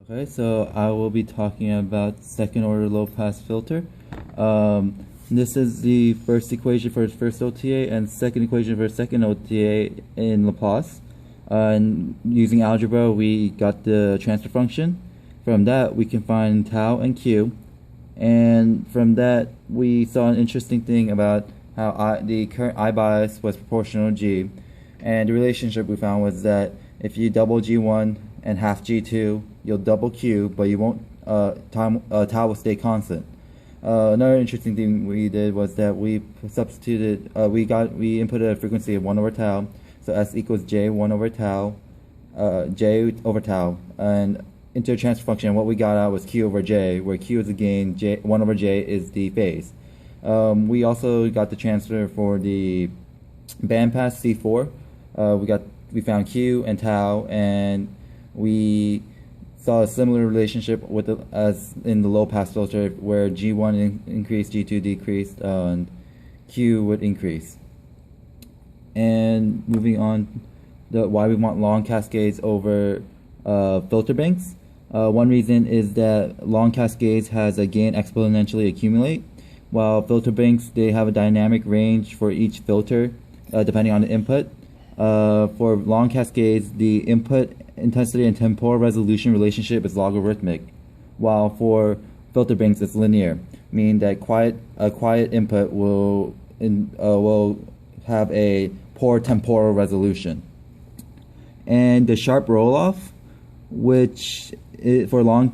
Okay, so I will be talking about second order low pass filter. This is the first equation for its first OTA and second equation for second OTA in Laplace. And using algebra, we got the transfer function. From that, we can find tau and q. And from that, we saw an interesting thing about how the current I bias was proportional to G. And the relationship we found was that if you double G1 and half G2, you'll double Q, but you won't, tau will stay constant. Another interesting thing we did was that we substituted, we inputted a frequency of 1 over tau, so S equals J 1 over tau, J over tau, and into a transfer function, what we got out was Q over J, where Q is the gain, 1 over J is the phase. We also got the transfer for the bandpass C4. We found Q and tau, and we saw a similar relationship as in the low pass filter, where G1 increased, G2 decreased, and Q would increase. And moving on, why we want long cascades over filter banks. One reason is that long cascades has a gain exponentially accumulate, while filter banks, they have a dynamic range for each filter depending on the input. For long cascades, the input intensity and temporal resolution relationship is logarithmic, while for filter banks it's linear, meaning that a quiet input will have a poor temporal resolution. And the sharp roll-off, which for long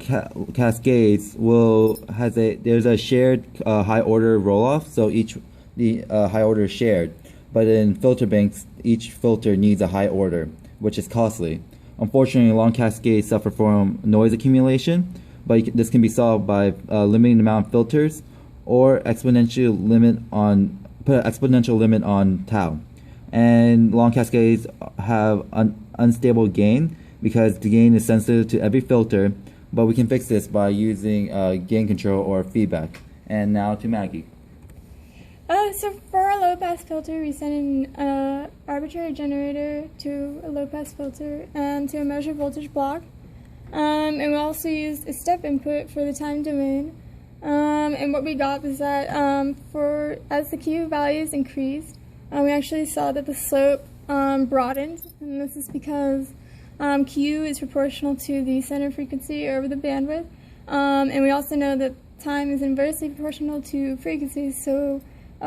cascades there's a shared high order roll-off, so the high order is shared. But in filter banks, each filter needs a high order, which is costly. Unfortunately, long cascades suffer from noise accumulation, but this can be solved by limiting the amount of filters or put an exponential limit on tau. And long cascades have an unstable gain because the gain is sensitive to every filter, but we can fix this by using gain control or feedback. And now to Maggie. So for our low-pass filter, we send an arbitrary generator to a low-pass filter and to a measure voltage block. And we also used a step input for the time domain. And what we got was that as the Q values increased, we actually saw that the slope broadened. And this is because Q is proportional to the center frequency over the bandwidth. And we also know that time is inversely proportional to frequency, so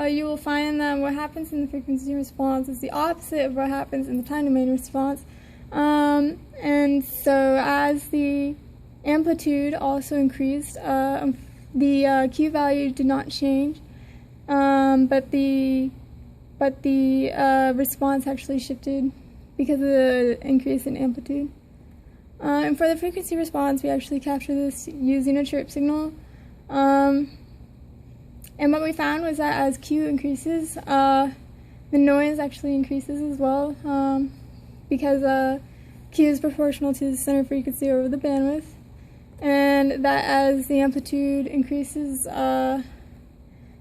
you will find that what happens in the frequency response is the opposite of what happens in the time domain response. And so as the amplitude also increased, the Q value did not change, but the response actually shifted because of the increase in amplitude. And for the frequency response, we actually capture this using a chirp signal. And what we found was that as Q increases, the noise actually increases as well, because Q is proportional to the center frequency over the bandwidth, and that as the amplitude increases,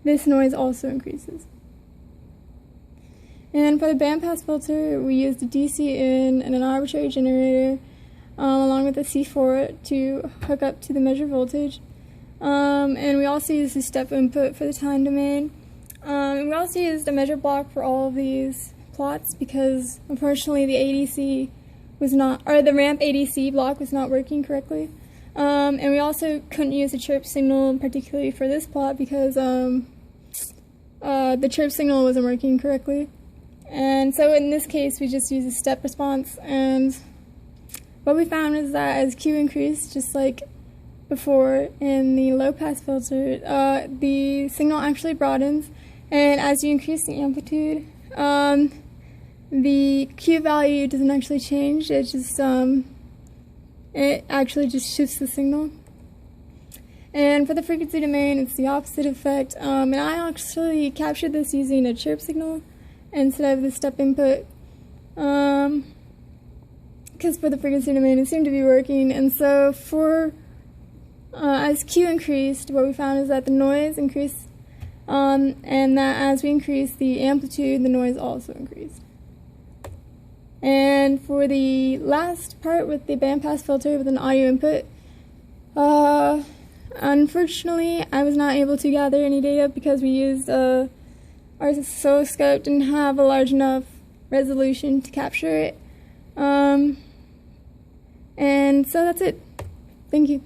this noise also increases. And for the bandpass filter, we used a DC in and an arbitrary generator, along with a C4 to hook up to the measure voltage. And we also used a step input for the time domain. And we also used a measure block for all of these plots because unfortunately the ADC the ramp ADC block was not working correctly. And we also couldn't use a chirp signal particularly for this plot because the chirp signal wasn't working correctly. And so in this case we just used a step response, and what we found is that as Q increased, just like before in the low-pass filter, the signal actually broadens, and as you increase the amplitude, the Q value doesn't actually change. It actually just shifts the signal. And for the frequency domain, it's the opposite effect. And I actually captured this using a chirp signal instead of the step input, because for the frequency domain it seemed to be working. And so as Q increased, what we found is that the noise increased, and that as we increased the amplitude, the noise also increased. And for the last part with the bandpass filter with an audio input, Unfortunately, I was not able to gather any data because we used our oscilloscope didn't have a large enough resolution to capture it. And so that's it. Thank you.